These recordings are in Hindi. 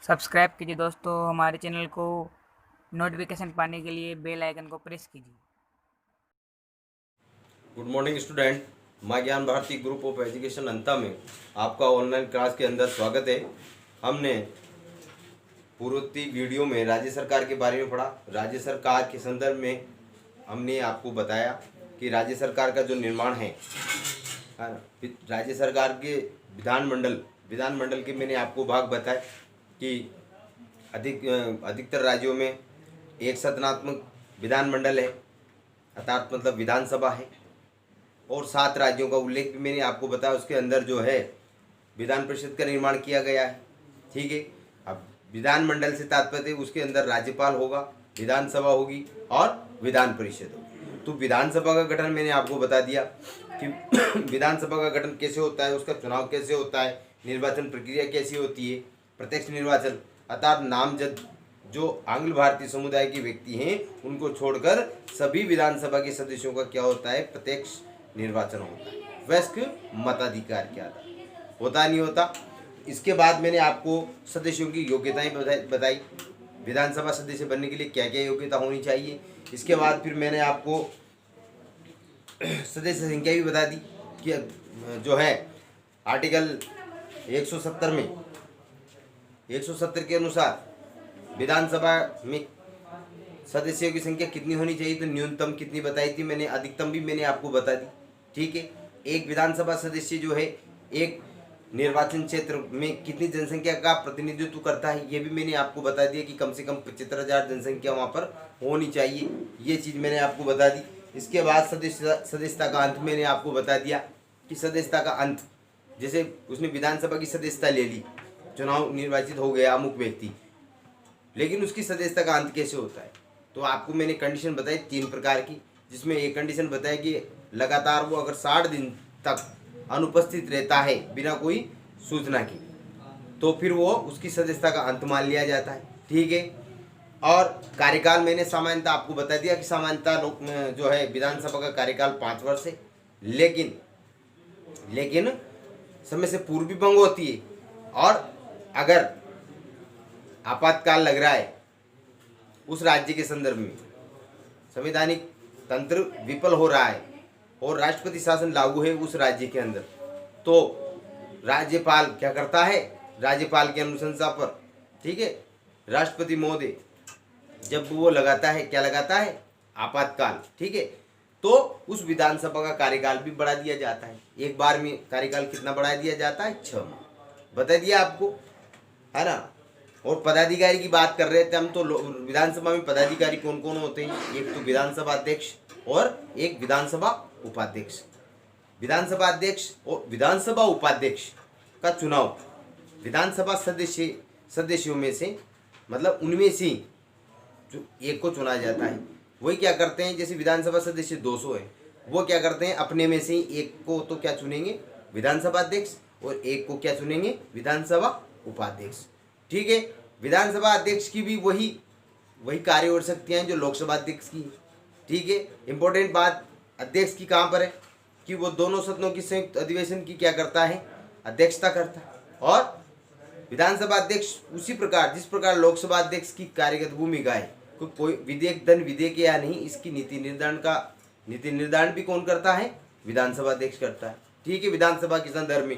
सब्सक्राइब कीजिए दोस्तों हमारे चैनल को। नोटिफिकेशन पाने के लिए बेल आइकन को प्रेस कीजिए। Good morning student. माँ ज्ञान भारती ग्रुप ऑफ एजुकेशन अंता में आपका ऑनलाइन क्लास के अंदर स्वागत है। हमने पूर्ववर्ती वीडियो में राज्य सरकार के बारे में पढ़ा। राज्य सरकार के संदर्भ में हमने आपको बताया कि राज्य सरकार का जो निर्माण है ना, राज्य सरकार के विधानमंडल के मैंने आपको भाग बताए कि अधिकतर राज्यों में एक सदनात्मक विधानमंडल है, अर्थात मतलब विधानसभा है, और 7 राज्यों का उल्लेख भी मैंने आपको बताया। उसके अंदर जो है विधान परिषद का निर्माण किया गया है। ठीक है, अब विधानमंडल से तात्पर्य उसके अंदर राज्यपाल होगा, विधानसभा होगी और विधान परिषद होगी। तो विधानसभा का गठन मैंने आपको बता दिया कि विधानसभा का गठन कैसे होता है, उसका चुनाव कैसे होता है, निर्वाचन प्रक्रिया कैसी होती है। प्रत्यक्ष निर्वाचन अर्थात नामजद जो आंग्ल भारतीय समुदाय के व्यक्ति हैं उनको छोड़कर सभी विधानसभा के सदस्यों का क्या होता है, प्रत्यक्ष निर्वाचन होता है। वयस्क मताधिकार क्या होता नहीं होता। इसके बाद मैंने आपको सदस्यों की योग्यताएं बताई, विधानसभा सदस्य बनने के लिए क्या क्या योग्यता होनी चाहिए। इसके बाद फिर मैंने आपको सदस्य संख्या भी बता दी कि जो है आर्टिकल 170 में 170 के अनुसार विधानसभा में सदस्यों की संख्या कितनी होनी चाहिए, तो न्यूनतम कितनी बताई थी मैंने, अधिकतम भी मैंने आपको बता दी। ठीक है, एक विधानसभा सदस्य जो है एक निर्वाचन क्षेत्र में कितनी जनसंख्या का प्रतिनिधित्व करता है ये भी मैंने आपको बता दिया कि कम से कम 75,000 जनसंख्या वहाँ पर होनी चाहिए। ये चीज़ मैंने आपको बता दी। इसके बाद सदस्यता का अंत मैंने आपको बता दिया कि सदस्यता का अंत, जैसे उसने विधानसभा की सदस्यता ले ली, चुनाव निर्वाचित हो गया अमुक व्यक्ति, लेकिन उसकी सदस्यता का अंत कैसे होता है, तो आपको मैंने कंडीशन बताई 3 प्रकार की, जिसमें एक कंडीशन बताया कि लगातार वो अगर 60 दिन तक अनुपस्थित रहता है बिना कोई सूचना की, तो फिर वो उसकी सदस्यता का अंत मान लिया जाता है। ठीक है, और कार्यकाल मैंने सामान्यतः आपको बता दिया कि सामान्यतः लोग जो है विधानसभा का कार्यकाल 5 वर्ष है, लेकिन समय से पूर्व भी भंग होती है, और अगर आपातकाल लग रहा है उस राज्य के संदर्भ में, संवैधानिक तंत्र विफल हो रहा है और राष्ट्रपति शासन लागू है उस राज्य के अंदर, तो राज्यपाल क्या करता है, राज्यपाल की अनुशंसा पर, ठीक है, राष्ट्रपति महोदय जब वो लगाता है, क्या लगाता है, आपातकाल। ठीक है, तो उस विधानसभा का कार्यकाल भी बढ़ा दिया जाता है। एक बार में कार्यकाल कितना बढ़ा दिया जाता है, 6 माह, बता दिया आपको, है ना। और पदाधिकारी की बात कर रहे थे हम, तो विधानसभा में पदाधिकारी कौन कौन होते हैं, एक तो विधानसभा अध्यक्ष और एक विधानसभा उपाध्यक्ष। विधानसभा अध्यक्ष और विधानसभा उपाध्यक्ष का चुनाव विधानसभा सदस्यों में से, मतलब उनमें से एक को चुना जाता है। वही क्या करते हैं, जैसे विधानसभा सदस्य 200 है, वो क्या करते हैं, अपने में से एक को तो क्या चुनेंगे, विधानसभा अध्यक्ष, और एक को क्या चुनेंगे, विधानसभा उपाध्यक्ष। ठीक है, विधानसभा अध्यक्ष की भी वही कार्य और शक्तियां हैं जो लोकसभा अध्यक्ष की। ठीक है, इंपॉर्टेंट बात अध्यक्ष की कहाँ पर है कि वो दोनों सदनों की संयुक्त अधिवेशन की क्या करता है, अध्यक्षता करता है। और विधानसभा अध्यक्ष उसी प्रकार जिस प्रकार लोकसभा अध्यक्ष की कार्यगत भूमिका है, कोई विधेयक धन विधेयक या नहीं, इसकी नीति निर्धारण भी कौन करता है, विधानसभा अध्यक्ष करता है। ठीक है, विधानसभा के संदर्भ में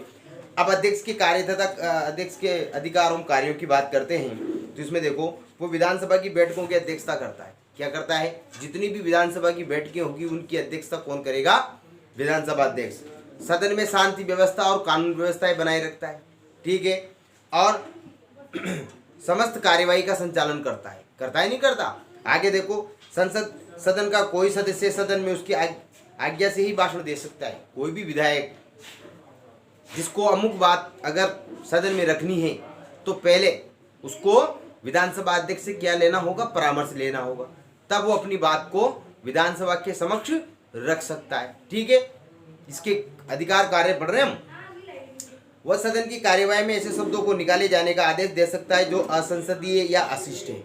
अब अध्यक्ष के कार्य तथा अध्यक्ष के अधिकारों कार्यों की बात करते हैं, तो इसमें देखो वो विधानसभा की बैठकों की अध्यक्षता करता है। क्या करता है, जितनी भी विधानसभा की बैठकें होगी उनकी अध्यक्षता कौन करेगा, विधानसभा अध्यक्ष। सदन में शांति व्यवस्था और कानून व्यवस्थाएं बनाए रखता है। ठीक है, और समस्त कार्यवाही का संचालन करता है नहीं करता। आगे देखो, सदन का कोई सदस्य सदन में उसकी आज्ञा से ही भाषण दे सकता है। कोई भी विधायक जिसको अमुक बात अगर सदन में रखनी है, तो पहले उसको विधानसभा अध्यक्ष से क्या लेना होगा, परामर्श लेना होगा, तब वो अपनी बात को विधानसभा के समक्ष रख सकता है। ठीक है, इसके अधिकार कार्य पढ़ रहे हम। वह सदन की कार्यवाही में ऐसे शब्दों को निकाले जाने का आदेश दे सकता है जो असंसदीय या अशिष्ट है।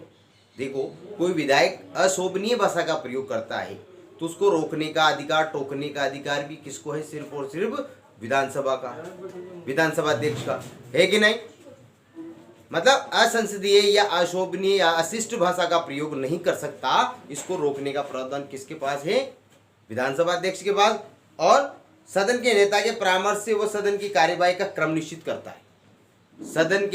देखो, कोई विधायक अशोभनीय भाषा का प्रयोग करता है तो उसको रोकने का अधिकार, टोकने का अधिकार भी किसको है, सिर्फ और सिर्फ विधानसभा का, विधानसभा अध्यक्ष का, है कि नहीं। मतलब असंसदीय या अशोभनीय या अशिष्ट भाषा का प्रयोग नहीं कर सकता, इसको रोकने का प्रावधान किसके पास है? विधानसभा अध्यक्ष के पास। और सदन के नेता के परामर्श से वो सदन की कार्यवाही का क्रम निश्चित करता है। सदन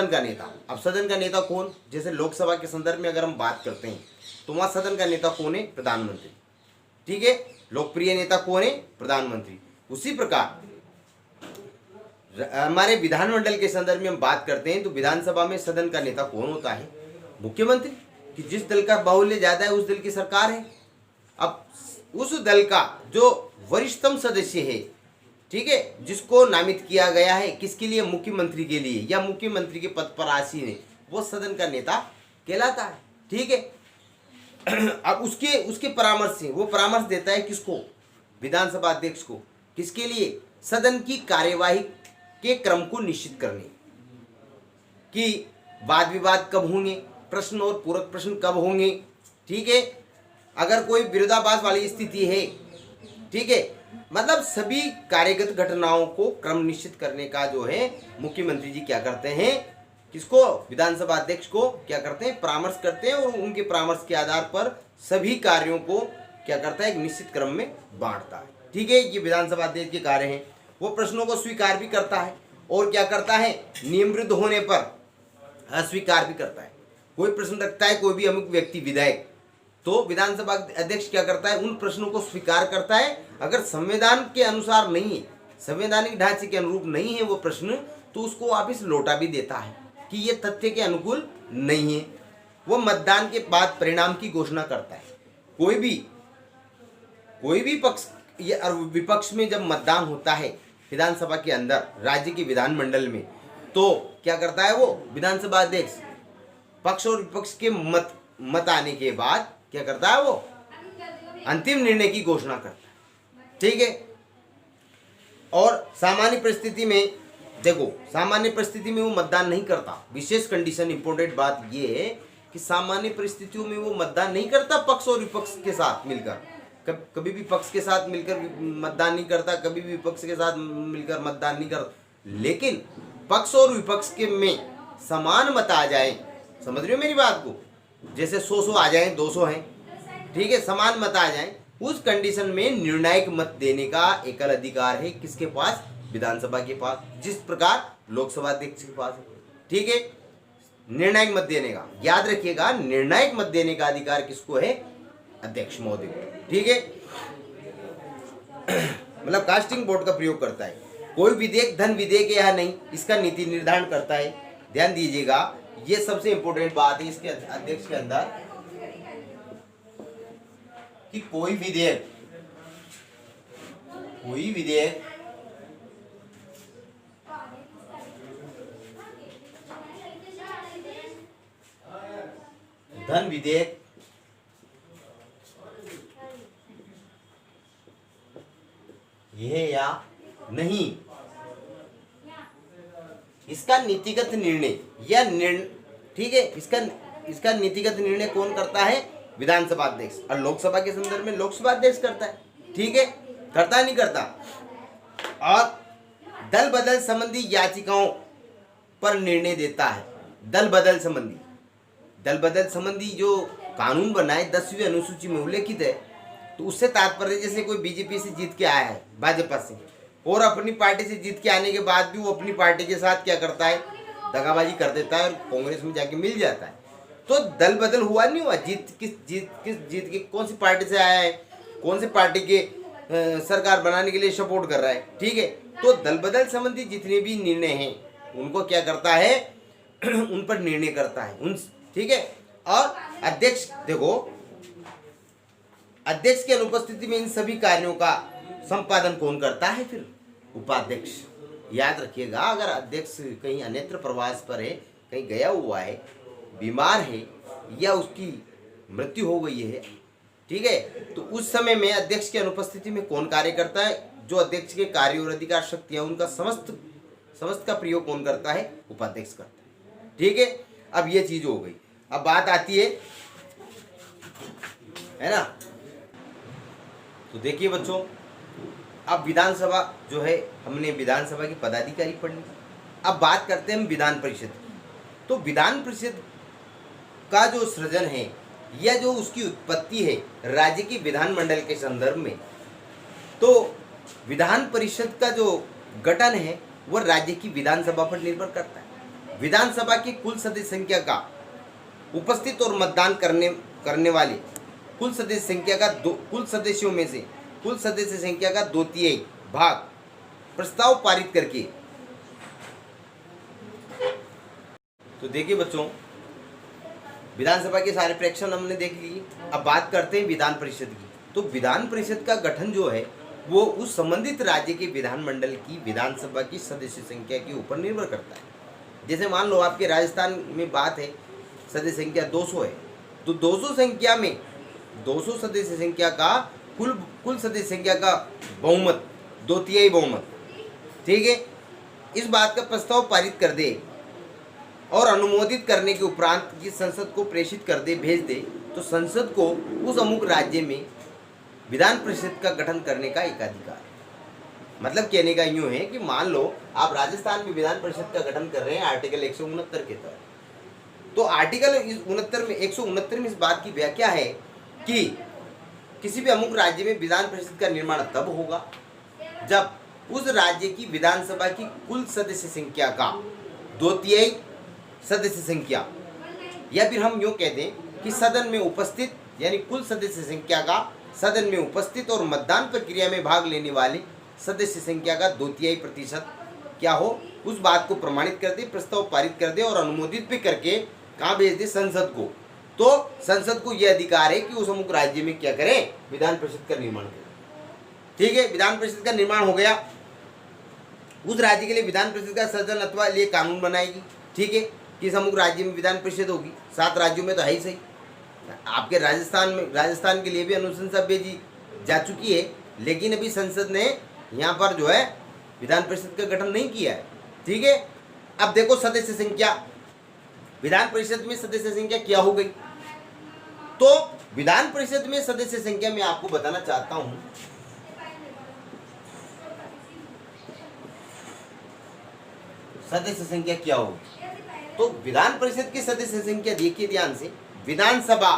का नेता, अब सदन का नेता कौन? जैसे लोकसभा के संदर्भ में अगर हम बात करते हैं तो वहां सदन का नेता कौन है? प्रधानमंत्री। ठीक है, लोकप्रिय नेता कौन है? प्रधानमंत्री। उसी प्रकार हमारे विधानमंडल के संदर्भ में हम बात करते हैं तो विधानसभा में सदन का नेता कौन होता है? मुख्यमंत्री। कि जिस दल का बाहुल्य ज्यादा है उस दल की सरकार है। अब उस दल का जो वरिष्ठतम सदस्य है, ठीक है, जिसको नामित किया गया है किसके लिए? मुख्यमंत्री के लिए, या मुख्यमंत्री के पद पर आसीन है, वो सदन का नेता कहलाता है। ठीक है, अब उसके परामर्श से वो परामर्श देता है किसको? विधानसभा अध्यक्ष को। किसके लिए? सदन की कार्यवाही के क्रम को निश्चित करने, कि वाद विवाद कब होंगे, प्रश्न और पूरक प्रश्न कब होंगे। ठीक है, अगर कोई विरोधाभास वाली स्थिति है, ठीक है, मतलब सभी कार्यगत घटनाओं को क्रम निश्चित करने का जो है मुख्यमंत्री जी क्या करते हैं? किसको? विधानसभा अध्यक्ष को क्या करते हैं? परामर्श करते हैं, और उनके परामर्श के आधार पर सभी कार्यों को क्या करता है? एक निश्चित क्रम में बांटता है। ठीक है, ये विधानसभा अध्यक्ष के कार्य हैं। वो प्रश्नों को स्वीकार भी करता है और क्या करता है? नियम विरुद्ध होने पर अस्वीकार भी करता है। कोई प्रश्न रखता है कोई भी अमुक व्यक्ति विधायक, तो विधानसभा अध्यक्ष क्या करता है? उन प्रश्नों को स्वीकार करता है। अगर संविधान के अनुसार नहीं है, संवैधानिक ढांचे के अनुरूप नहीं है वो प्रश्न, तो उसको वापिस लौटा भी देता है कि ये तथ्य के अनुकूल नहीं है। वो मतदान के बाद परिणाम की घोषणा करता है। कोई भी पक्ष या विपक्ष में जब मतदान होता है विधानसभा के अंदर, राज्य के विधानमंडल में, तो क्या करता है वो विधानसभा अध्यक्ष? पक्ष और विपक्ष के मत आने के बाद क्या करता है? वो अंतिम निर्णय की घोषणा करता है। ठीक है, और सामान्य परिस्थिति में देखो, सामान्य परिस्थिति में वो मतदान नहीं करता। विशेष कंडीशन, इंपॉर्टेंट बात ये है कि सामान्य परिस्थितियों में वो मतदान नहीं करता पक्ष और विपक्ष के साथ मिलकर। कभी भी पक्ष के साथ मिलकर मतदान नहीं करता, कभी भी विपक्ष के साथ मिलकर मतदान नहीं करता। लेकिन पक्ष और विपक्ष के में समान मत आ जाए, समझ रहे हो मेरी बात को? जैसे 100 आ जाए, 200 हैं, ठीक है, समान मत आ जाए, उस कंडीशन में निर्णायक मत देने का एकल अधिकार है किसके पास? विधानसभा के पास, जिस प्रकार लोकसभा अध्यक्ष के पास है। ठीक है, निर्णायक मत देने का, याद रखिएगा, निर्णायक मत देने का अधिकार किसको है? अध्यक्ष महोदय को। ठीक है, मतलब कास्टिंग वोट का प्रयोग करता है। कोई विधेयक धन विधेयक है या नहीं, इसका नीति निर्धारण करता है। ध्यान दीजिएगा, ये सबसे इंपॉर्टेंट बात है इसके अध्यक्ष के अंदर, कि कोई विधेयक धन विधेयक यह या नहीं, इसका नीतिगत निर्णय या ठीक है, इसका नीतिगत निर्णय कौन करता है? विधानसभा अध्यक्ष। और लोकसभा के संदर्भ में लोकसभा अध्यक्ष करता है। ठीक है, करता है नहीं करता? और दल बदल संबंधी याचिकाओं पर निर्णय देता है। दल बदल संबंधी जो कानून बना है 10वीं अनुसूची में उल्लेखित है, तो उससे तात्पर्य जैसे कोई बीजेपी से जीत के आया है, भाजपा से, और अपनी पार्टी से जीत के आने के बाद भी वो अपनी पार्टी के साथ क्या करता है? दगाबाजी कर देता है और कांग्रेस में जाके मिल जाता है। तो दल बदल हुआ नहीं हुआ? जीत के कौन सी पार्टी से आया है, कौन सी पार्टी के सरकार बनाने के लिए सपोर्ट कर रहा है। ठीक है, तो दल बदल संबंधी जितने भी निर्णय हैं उनको क्या करता है? उन पर निर्णय करता है। ठीक है, और अध्यक्ष, देखो, अध्यक्ष की अनुपस्थिति में इन सभी कार्यों का संपादन कौन करता है? फिर उपाध्यक्ष। याद रखिएगा, अगर अध्यक्ष कहीं अन्यत्र प्रवास पर है, कहीं गया हुआ है, बीमार है, या उसकी मृत्यु हो गई है, ठीक है, तो उस समय में अध्यक्ष की अनुपस्थिति में कौन कार्य करता है? जो अध्यक्ष के कार्य और अधिकार शक्तियां, उनका समस्त का प्रयोग कौन करता है? उपाध्यक्ष करता है। ठीक है, अब ये चीज हो गई। अब बात आती है ना, तो देखिए बच्चों, अब विधानसभा जो है, हमने विधानसभा की पदाधिकारी पढ़ ली। अब बात करते हैं हम विधान परिषद की। तो विधान परिषद का जो सृजन है या जो उसकी उत्पत्ति है राज्य की विधानमंडल के संदर्भ में, तो विधान परिषद का जो गठन है वह राज्य की विधानसभा पर निर्भर करता है। विधानसभा की कुल सदस्य संख्या का उपस्थित और मतदान करने वाले कुल सदस्य संख्या का कुल सदस्यों में से कुल सदस्य संख्या का 2/3 भाग प्रस्ताव पारित करके। तो देखिए बच्चों, विधानसभा के सारे प्रेक्षण हमने देख लिए। अब बात करते हैं विधान परिषद की। तो विधान परिषद का गठन जो है वो उस संबंधित राज्य के विधानमंडल की विधानसभा की सदस्य संख्या के ऊपर निर्भर करता है। जैसे मान लो आपके राजस्थान में बात है, सदस्य संख्या 200 है, तो 200 संख्या में 200 सदस्य संख्या का कुल सदस्य संख्या का बहुमत 2/3 बहुमत, ठीक है, इस बात का प्रस्ताव पारित कर दे और अनुमोदित करने के उपरांत ये संसद को प्रेषित कर दे, भेज दे, तो संसद को उस अमुक राज्य में विधान परिषद का गठन करने का एकाधिकार है। मतलब कहने का यूँ है कि मान लो आप राजस्थान में विधान परिषद का गठन कर रहे हैं आर्टिकल 169 के तहत, तो आर्टिकल 169 में इस बात की व्याख्या है कि किसी भी अमुक राज्य में विधान परिषद का निर्माण तब होगा जब उस राज्य की विधानसभा की कुल सदस्य संख्या का 2/3 सदस्य संख्या, या फिर हम यूँ कह दें कि सदन में उपस्थित यानी कुल सदस्य संख्या का सदन में उपस्थित और मतदान प्रक्रिया में भाग लेने वाले सदस्य संख्या का 2/3% क्या हो, उस बात को प्रमाणित कर दे, प्रस्ताव पारित कर दे और अनुमोदित भी करके कहाँ भेज दे, संसद को। तो संसद को यह अधिकार है कि उस अमुक राज्य में क्या करें, विधान परिषद का निर्माण करें। ठीक है, विधान परिषद का निर्माण हो गया, उस राज्य के लिए विधान परिषद का सदन अथवा लिए कानून बनाएगी। ठीक है, किस अमुक राज्य में विधान परिषद होगी, 7 राज्यों में तो है ही सही। आपके राजस्थान के लिए भी अनुशंसा भेजी जा चुकी है, लेकिन अभी संसद ने यहाँ पर जो है विधान परिषद का गठन नहीं किया है। ठीक है, अब देखो सदस्य संख्या, विधान परिषद में सदस्य संख्या क्या हो गई। तो विधान परिषद में सदस्य संख्या मैं आपको बताना चाहता हूं, सदस्य संख्या क्या होगी। तो विधान परिषद की सदस्य संख्या देखिए ध्यान से, विधानसभा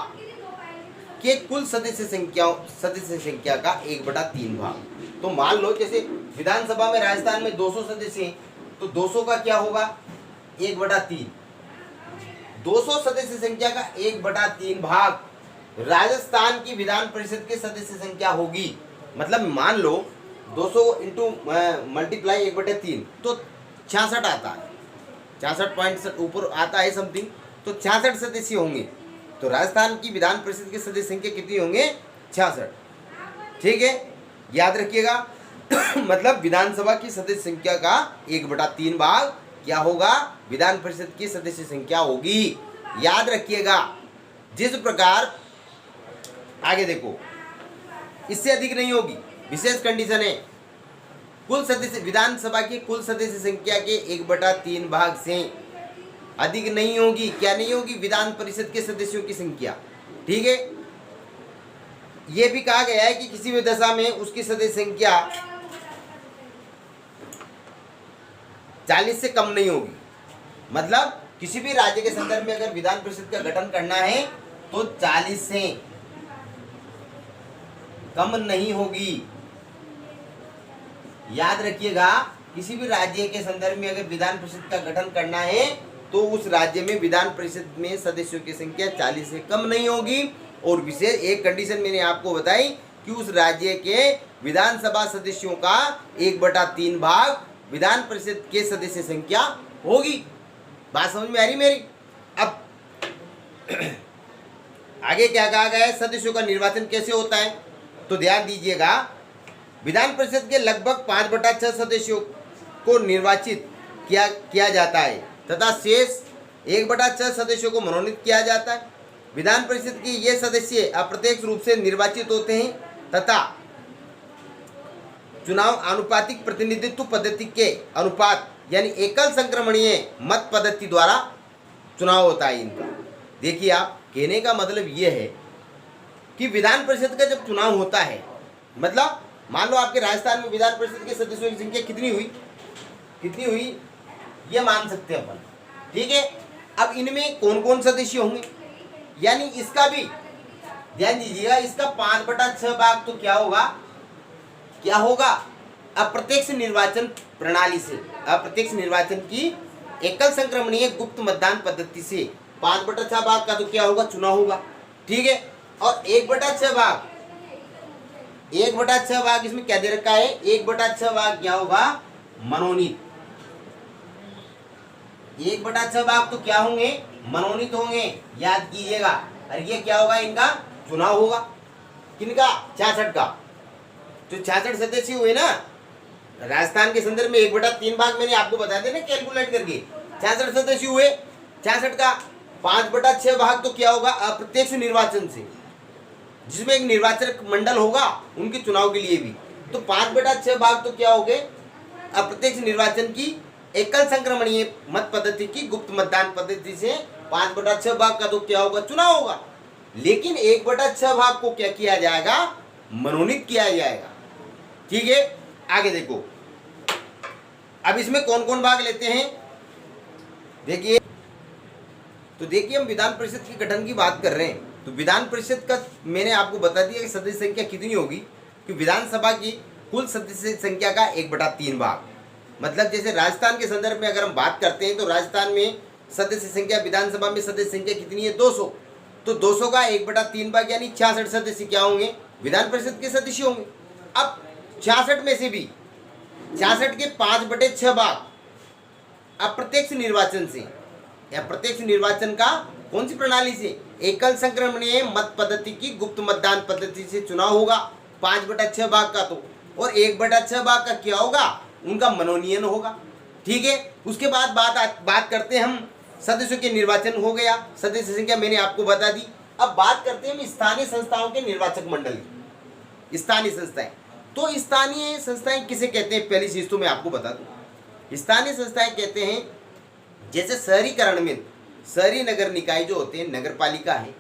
के कुल सदस्य संख्या का 1/3 भाग। तो मान लो जैसे विधानसभा में राजस्थान में 200 सदस्य हैं, तो 200 का क्या होगा, 1/3। 200 सदस्य संख्या का 1/3 भाग राजस्थान की विधान परिषद के सदस्य संख्या होगी। मतलब मान लो 200 इंटू मल्टीप्लाई 1/3 तो 66 आता है, 66 पॉइंट ऊपर आता है समथिंग, तो 66 सदस्य होंगे। तो राजस्थान की विधान परिषद के सदस्य संख्या कितनी होंगे, 66। ठीक है, याद रखिएगा। मतलब विधानसभा की सदस्य संख्या का 1/3 भाग क्या होगा, विधान परिषद की सदस्य संख्या होगी। याद रखिएगा। जिस प्रकार आगे देखो, इससे अधिक नहीं होगी, विशेष कंडीशन है, कुल सदस्य विधानसभा की कुल सदस्य संख्या के 1/3 भाग से अधिक नहीं होगी। क्या नहीं होगी, विधान परिषद के सदस्यों की संख्या। ठीक है, यह भी कहा गया है कि किसी भी दशा में उसकी सदस्य संख्या 40 से कम नहीं होगी। मतलब किसी भी राज्य के संदर्भ में अगर विधान परिषद का गठन करना है तो 40 से कम नहीं होगी। याद रखिएगा, किसी भी राज्य के संदर्भ में अगर विधान परिषद का गठन करना है तो उस राज्य में विधान परिषद में सदस्यों की संख्या 40 से कम नहीं होगी। और विशेष एक कंडीशन मैंने आपको बताई कि उस राज्य के विधानसभा सदस्यों का 1/3 भाग विधान परिषद के सदस्य संख्या होगी। बात समझ में आ रही मेरी। अब आगे क्या कहा गया है, सदस्यों का निर्वाचन कैसे होता है, तो ध्यान दीजिएगा। विधान परिषद के लगभग 5/6 सदस्यों को निर्वाचित किया जाता है तथा शेष 1/6 सदस्यों को मनोनीत किया जाता है। विधान परिषद के ये सदस्य अप्रत्यक्ष रूप से निर्वाचित होते हैं तथा चुनाव आनुपातिक प्रतिनिधित्व पद्धति के अनुपात यानी एकल संक्रमणीय मत पद्धति द्वारा चुनाव होता है इनका। देखिए, आप कहने का मतलब ये है कि विधान परिषद का जब चुनाव होता है, मतलब मान लो आपके राजस्थान में विधान परिषद के सदस्यों की संख्या कितनी हुई, ये मान सकते हैं अपन। ठीक है, अब इनमें कौन कौन सदस्य होंगे, यानी इसका भी ध्यान दीजिएगा, इसका 5/6 भाग तो क्या होगा, क्या होगा, अप्रत्यक्ष निर्वाचन प्रणाली से, अप्रत्यक्ष निर्वाचन की एकल संक्रमणीय गुप्त मतदान पद्धति से 5/6 भाग का तो क्या होगा, चुनाव होगा। ठीक है, और 1/6 भाग, 1/6 भाग इसमें क्या दे रखा है, 1/6 भाग क्या होगा, मनोनीत। 1/6 भाग तो क्या होंगे, मनोनीत होंगे, याद कीजिएगा। और ये क्या होगा, इनका चुनाव होगा, किनका, 66 का। जो 66 सदस्य हुए ना राजस्थान के संदर्भ में, 1/3 भाग मैंने आपको बता देना कैलकुलेट करके, 66 सदस्य हुए, 66 का 5/6 भाग तो क्या होगा, अप्रत्यक्ष निर्वाचन से, जिसमें एक निर्वाचक मंडल होगा उनके चुनाव के लिए भी। तो 5/6 भाग तो क्या हो गए, अप्रत्यक्ष निर्वाचन की एकल संक्रमणीय मत पद्धति की गुप्त मतदान पद्धति से 5/6 भाग का तो क्या होगा, चुनाव होगा। लेकिन 1/6 भाग को क्या किया जाएगा, मनोनीत किया जाएगा। ठीक है, आगे देखो, अब इसमें कौन कौन भाग लेते हैं, देखिए। तो देखिए, हम विधान परिषद के गठन की बात कर रहे हैं, तो विधान परिषद का मैंने आपको बता दिया कि सदस्य संख्या कितनी होगी, कि विधानसभा की कुल सदस्य संख्या का 1/3 भाग। मतलब जैसे राजस्थान के संदर्भ में अगर हम बात करते हैं तो राजस्थान में सदस्य संख्या, विधानसभा में सदस्य संख्या कितनी है, 200। तो 200 का 1/3 भाग यानी 66 सदस्य क्या होंगे, विधान परिषद के सदस्य होंगे। अब 66 में से भी 66 के 5/6 भाग अप्रत्यक्ष निर्वाचन से, या प्रत्यक्ष निर्वाचन का कौन सी प्रणाली से, एकल संक्रमणीय मत पद्धति की गुप्त मतदान पद्धति से चुनाव होगा 5/6 भाग का तो, और 1/6 भाग का क्या होगा, उनका मनोनयन होगा। ठीक है, उसके बाद बात करते हैं हम सदस्यों के निर्वाचन, हो गया, सदस्य संख्या मैंने आपको बता दी। अब बात करते हैं हम स्थानीय संस्थाओं के निर्वाचक मंडल की। स्थानीय संस्थाएं, तो स्थानीय संस्थाएं किसे कहते हैं, पहली चीज तो मैं आपको बता दूं। स्थानीय संस्थाएं कहते हैं, जैसे शहरीकरण में शहरी नगर निकाय जो होते हैं, नगर पालिका है,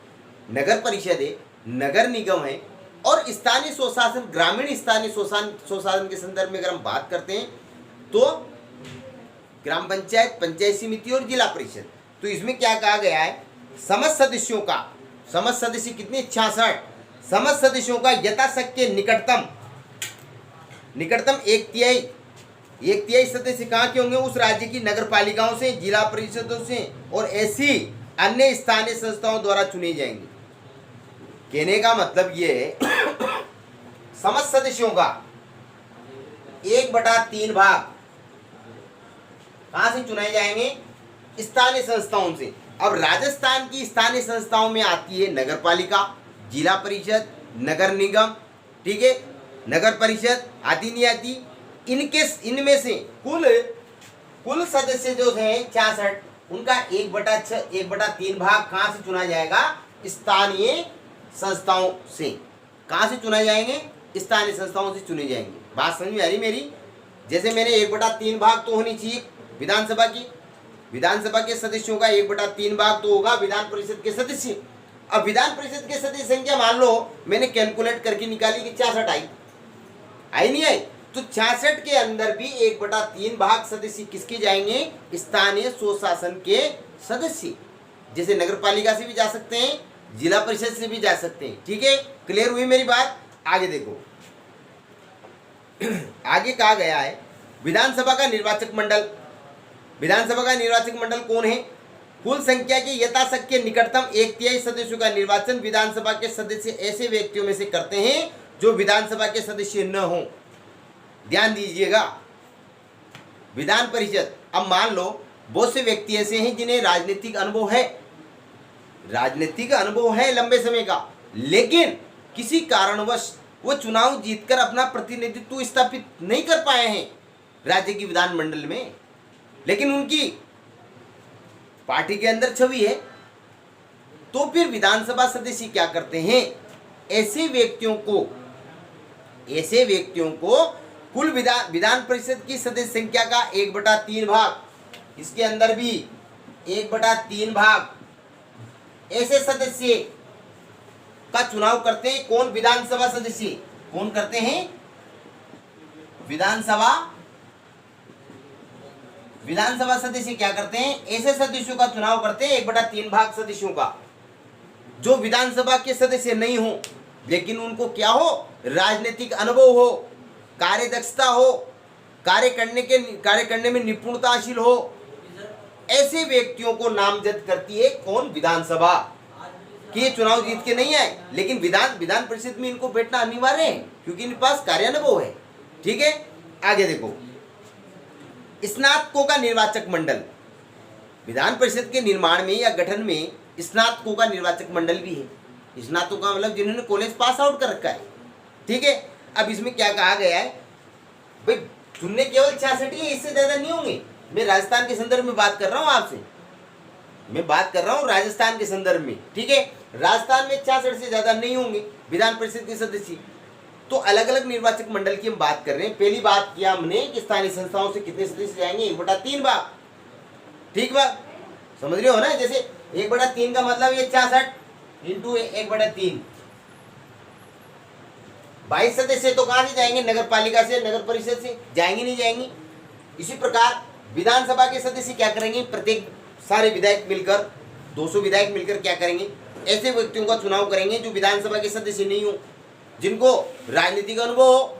नगर परिषद है, नगर निगम है, और स्थानीय स्वशासन, ग्रामीण स्थानीय स्वशासन के संदर्भ में अगर हम बात करते हैं तो ग्राम पंचायत, पंचायत समिति और जिला परिषद। तो इसमें क्या कहा गया है, समस्त सदस्यों का, समस्त सदस्य कितने, 66, समस्त सदस्यों का यथाशक्य निकटतम 1/3 सदस्य कहाँ के होंगे, उस राज्य की नगर पालिकाओं से, जिला परिषदों से और ऐसी अन्य स्थानीय संस्थाओं द्वारा चुने जाएंगे। कहने का मतलब ये है, समस्त सदस्यों का 1/3 भाग कहां से चुनाए जाएंगे, स्थानीय संस्थाओं से। अब राजस्थान की स्थानीय संस्थाओं में आती है नगर पालिका, जिला परिषद, नगर निगम, ठीक है, नगर परिषद आती नहीं आती। इनमें से कुल सदस्य जो हैं 66, उनका 1/3 भाग कहां से चुना जाएगा, स्थानीय संस्थाओं से। कहां से चुनाए जाएंगे, स्थानीय संस्थाओं से चुने जाएंगे। बात समझ में आ रही मेरी। जैसे मैंने 1/3 भाग तो होनी चाहिए विधानसभा की, विधानसभा के सदस्यों का 1/3 भाग तो होगा विधान परिषद के सदस्य। अब विधान परिषद के सदस्य संख्या मान लो मैंने कैलकुलेट करके निकाली कि 66 आई नहीं आई, तो 66 के अंदर भी 1/3 भाग सदस्य किसके जाएंगे, स्थानीय स्वशासन के सदस्य। जैसे नगर पालिका से भी जा सकते हैं, जिला परिषद से भी जा सकते हैं। ठीक है, क्लियर हुई मेरी बात। आगे देखो, आगे कहा गया है विधानसभा का निर्वाचक मंडल। विधानसभा का निर्वाचक मंडल कौन है, कुल संख्या के यथाशक्य निकटतम 1/3 सदस्यों का निर्वाचन विधानसभा के सदस्य ऐसे व्यक्तियों में से करते हैं जो विधानसभा के सदस्य न हो। ध्यान दीजिएगा, विधान परिषद, अब मान लो बहुत से व्यक्ति ऐसे हैं जिन्हें राजनीतिक अनुभव है, राजनीतिक अनुभव है लंबे समय का, लेकिन किसी कारणवश वो चुनाव जीतकर अपना प्रतिनिधित्व स्थापित नहीं कर पाए हैं राज्य की विधानमंडल में, लेकिन उनकी पार्टी के अंदर छवि है। तो फिर विधानसभा सदस्य क्या करते हैं, ऐसे व्यक्तियों को कुल विधान परिषद की सदस्य संख्या का 1/3 भाग, इसके अंदर भी 1/3 भाग ऐसे सदस्य का चुनाव करते हैं। कौन, विधानसभा सदस्य। कौन करते हैं, विधानसभा विधानसभा सदस्य क्या करते हैं, ऐसे सदस्यों का चुनाव करते हैं 1/3 भाग सदस्यों का, जो विधानसभा के सदस्य नहीं हो लेकिन उनको क्या हो, राजनीतिक अनुभव हो, कार्यदक्षता हो, कार्य करने में निपुणता हासिल हो। ऐसे व्यक्तियों को नामजद करती है कौन, विधानसभा। कि ये चुनाव जीत के नहीं आए लेकिन विधान परिषद में इनको बैठना अनिवार्य है क्योंकि इनके पास कार्यानुभव है। ठीक है, आगे देखो, स्नातकों का निर्वाचक मंडल। विधान परिषद के निर्माण में या गठन में स्नातकों का निर्वाचक मंडल भी है। स्नातकों का मतलब जिन्होंने कॉलेज पास आउट कर रखा है। ठीक है, अब इसमें क्या कहा गया है भाई, चुनने केवल 66 ही, इससे ज्यादा नहीं होंगे। मैं राजस्थान के संदर्भ में बात कर रहा हूं आपसे, मैं बात कर रहा हूं राजस्थान के संदर्भ में। ठीक है, राजस्थान में 66 से ज्यादा नहीं होंगे विधान परिषद के सदस्य। तो अलग अलग निर्वाचक मंडल की हम बात कर रहे हैं। पहली बात किया हमने कि स्थानीय संस्थाओं से कितने सदस्य जाएंगे, 1/3 भाग। ठीक बात समझ रहे हो ना, जैसे 1/3 का मतलब ये 66 इंटू 1/3, 22 सदस्य तो कहां से जाएंगे, नगर पालिका से, नगर परिषद से जाएंगे, नहीं जाएंगे। इसी प्रकार विधानसभा के सदस्य क्या करेंगे, प्रत्येक सारे विधायक मिलकर 200 विधायक मिलकर क्या करेंगे, ऐसे व्यक्तियों का चुनाव करेंगे जो विधानसभा के सदस्य नहीं हो, जिनको राजनीतिक अनुभव हो।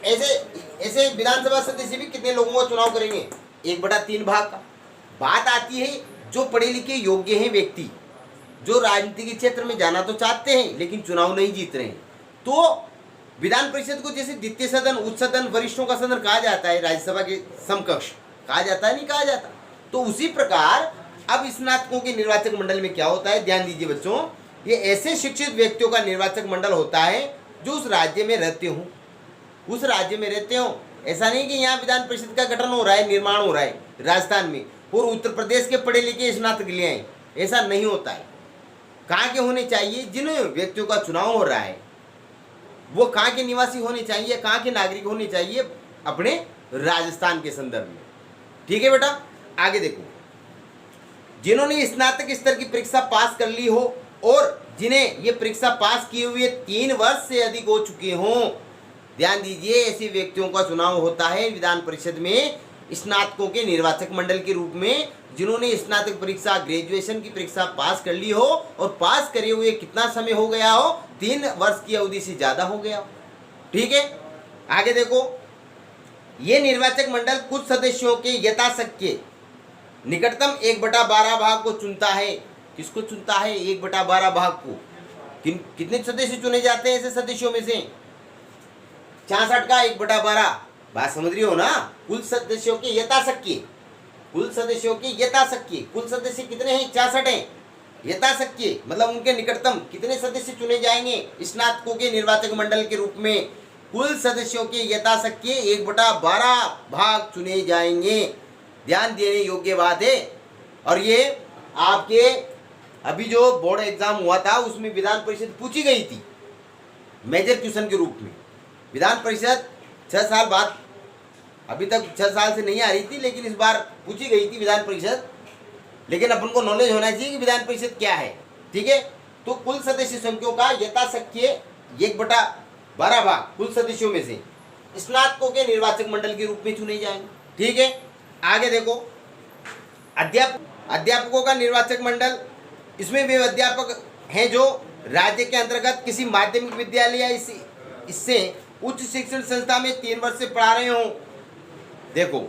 ऐसे विधानसभा सदस्य भी कितने लोगों का चुनाव करेंगे, 1/3 भाग का। बात आती है जो पढ़े लिखे योग्य हैं व्यक्ति, जो राजनीति के क्षेत्र में जाना तो चाहते हैं लेकिन चुनाव नहीं जीत रहे हैं, तो विधान परिषद को जैसे द्वितीय सदन, उच्च सदन, वरिष्ठों का सदन कहा जाता है, राज्यसभा के समकक्ष कहा जाता है, नहीं कहा जाता। तो उसी प्रकार अब स्नातकों के निर्वाचक मंडल में क्या होता है, ध्यान दीजिए बच्चों, ये ऐसे शिक्षित व्यक्तियों का निर्वाचक मंडल होता है जो उस राज्य में रहते हो, उस राज्य में रहते हो। ऐसा नहीं कि यहाँ विधान परिषद का गठन हो रहा है, निर्माण हो रहा है राजस्थान में और उत्तर प्रदेश के पढ़े लिखे स्नातक ले आए, ऐसा नहीं होता है। कहाँ के होने चाहिए, जिन व्यक्तियों का चुनाव हो रहा है वो कहाँ के निवासी होने चाहिए, कहाँ के नागरिक होने चाहिए, अपने राजस्थान के संदर्भ में। ठीक है बेटा, आगे देखो, जिन्होंने स्नातक स्तर की परीक्षा पास कर ली हो और जिन्हें ये परीक्षा पास किए हुए 3 वर्ष से अधिक हो चुके हों, ध्यान दीजिए, ऐसे व्यक्तियों का चुनाव होता है विधान परिषद में स्नातकों के निर्वाचक मंडल के रूप में, जिन्होंने स्नातक परीक्षा, ग्रेजुएशन की परीक्षा पास कर ली हो और पास करे हुए कितना समय हो गया हो, 3 वर्ष की अवधि से ज्यादा हो गया हो। ठीक है, आगे देखो, ये निर्वाचक मंडल कुछ सदस्यों के यथाशक्य निकटतम 1/12 भाग को चुनता है। किसको चुनता है, 1/12 भाग को। कितने सदस्य चुने जाते हैं ऐसे सदस्यों में से, 66 का 1/12, बात समझ रही हो ना। कुल सदस्यों के यथाशक्य, कुल सदस्यों के यथाशक्य, कुल सदस्य कितने हैं, 66 हैं। यथाशक्य मतलब उनके निकटतम कितने सदस्य चुने जाएंगे स्नातकों के निर्वाचक मंडल के रूप में, कुल सदस्यों के यथाशक्य 1/12 भाग चुने जाएंगे। ध्यान देने योग्य बात है। और ये आपके अभी जो बोर्ड एग्जाम हुआ था उसमें विधान परिषद पूछी गई थी मेजर क्वेश्चन के रूप में। विधान परिषद 6 साल बाद, अभी तक 6 साल से नहीं आ रही थी लेकिन इस बार पूछी गई थी विधान परिषद। लेकिन अपन को नॉलेज होना चाहिए कि विधान परिषद क्या है। ठीक है, तो कुल सदस्य संख्यों का यथाशक्य 1/12 भाग कुल सदस्यों में से स्नातकों के निर्वाचक मंडल के रूप में चुने जाएंगे। ठीक है, आगे देखो, अध्यापकों का निर्वाचक मंडल, इसमें वे अध्यापक हैं जो राज्य के अंतर्गत किसी माध्यमिक विद्यालय या इससे उच्च शिक्षण संस्था में 3 वर्ष से पढ़ा रहे हों। देखो,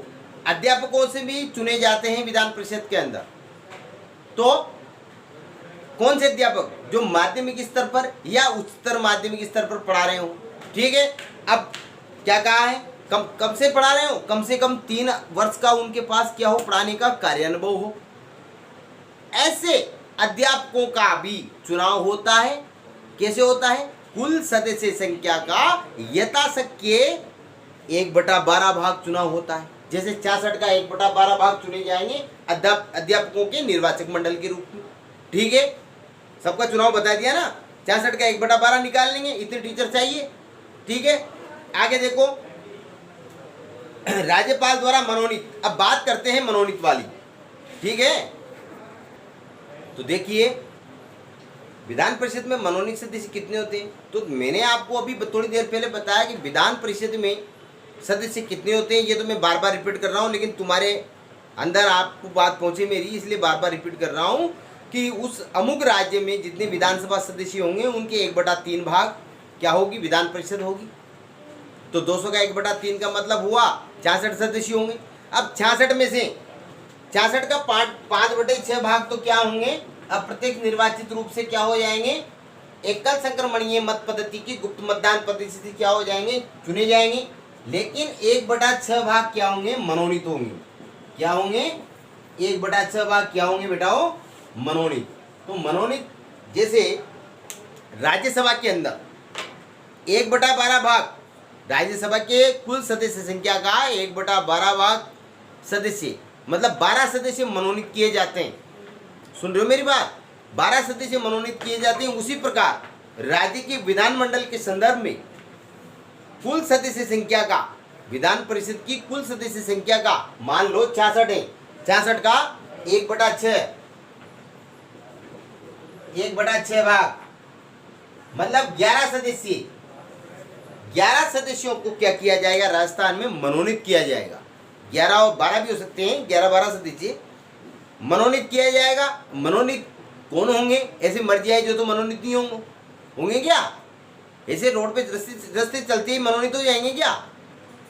अध्यापकों से भी चुने जाते हैं विधान परिषद के अंदर। तो कौन से अध्यापक, जो माध्यमिक स्तर पर या उच्चतर माध्यमिक स्तर पर पढ़ा रहे हो। ठीक है, अब क्या कहा है, कब से पढ़ा रहे हो, कम से कम 3 वर्ष का उनके पास क्या हो, पढ़ाने का कार्यानुभव हो। ऐसे अध्यापकों का भी चुनाव होता है। कैसे होता है, कुल सदस्य संख्या का यथाशक्य 1/12 भाग चुनाव होता है। जैसे 66 का 1/12 भाग चुने जाएंगे अध्यापकों के निर्वाचक मंडल के रूप में। ठीक है, सबका चुनाव बता दिया ना, 66 का 1/12 निकाल लेंगे, इतने टीचर चाहिए। ठीक है, आगे देखो, राज्यपाल द्वारा मनोनीत। अब बात करते हैं मनोनीत वाली। ठीक है, तो देखिए विधान परिषद में मनोनीत सदस्य कितने होते हैं। तो मैंने आपको अभी थोड़ी देर पहले बताया कि विधान परिषद में सदस्य कितने होते हैं। ये तो मैं बार बार रिपीट कर रहा हूँ, लेकिन तुम्हारे अंदर आपको बात पहुंचे मेरी, इसलिए बार बार रिपीट कर रहा हूं कि उस अमुक राज्य में जितने विधानसभा सदस्य होंगे उनके 1/3 भाग क्या होगी, विधान परिषद होगी। तो 200 का 1/3 का मतलब हुआ 66 सदस्य होंगे। अब 66 में से 66 का 5/6 भाग तो क्या होंगे, अब प्रत्येक निर्वाचित रूप से क्या हो जाएंगे, एकल संक्रमणीय मत पद्धति की गुप्त मतदान पद्धति से क्या हो जाएंगे, चुने जाएंगे। लेकिन 1/6 भाग क्या होंगे, मनोनीत होंगे। क्या होंगे, 1/6 भाग क्या होंगे बेटाओ, मनोनीत। तो मनोनीत जैसे राज्यसभा के अंदर 1/12 भाग, राज्यसभा के कुल सदस्य संख्या का 1/12 भाग सदस्य, मतलब 12 सदस्य मनोनीत किए जाते हैं। सुन रहे हो मेरी बात, 12 सदस्य मनोनीत किए जाते हैं। उसी प्रकार राज्य के विधानमंडल के संदर्भ में कुल सदस्य संख्या का, विधान परिषद की कुल सदस्य संख्या का मान लो 66 है, 66 का 1/6 भाग मतलब 11 सदस्य, 11 सदस्यों को क्या किया जाएगा, राजस्थान में मनोनीत किया जाएगा। 11 और 12 भी हो सकते हैं, 11-12 सदस्य मनोनीत किया जाएगा। मनोनीत कौन होंगे, ऐसे मर्जी आई जो तो मनोनीत नहीं होंगे क्या, ऐसे रोड पे रस्ते चलते ही मनोनीत हो जाएंगे क्या।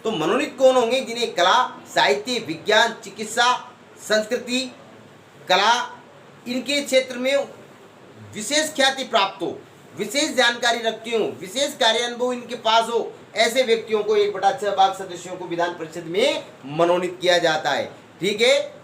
तो मनोनीत कौन होंगे, जिन्हें कला, साहित्य, विज्ञान, चिकित्सा, संस्कृति, कला, इनके क्षेत्र में विशेष ख्याति प्राप्त हो, विशेष जानकारी रखती हो, विशेष कार्यानुभव इनके पास हो, ऐसे व्यक्तियों को 1/6 भाग सदस्यों को विधान परिषद में मनोनीत किया जाता है। ठीक है।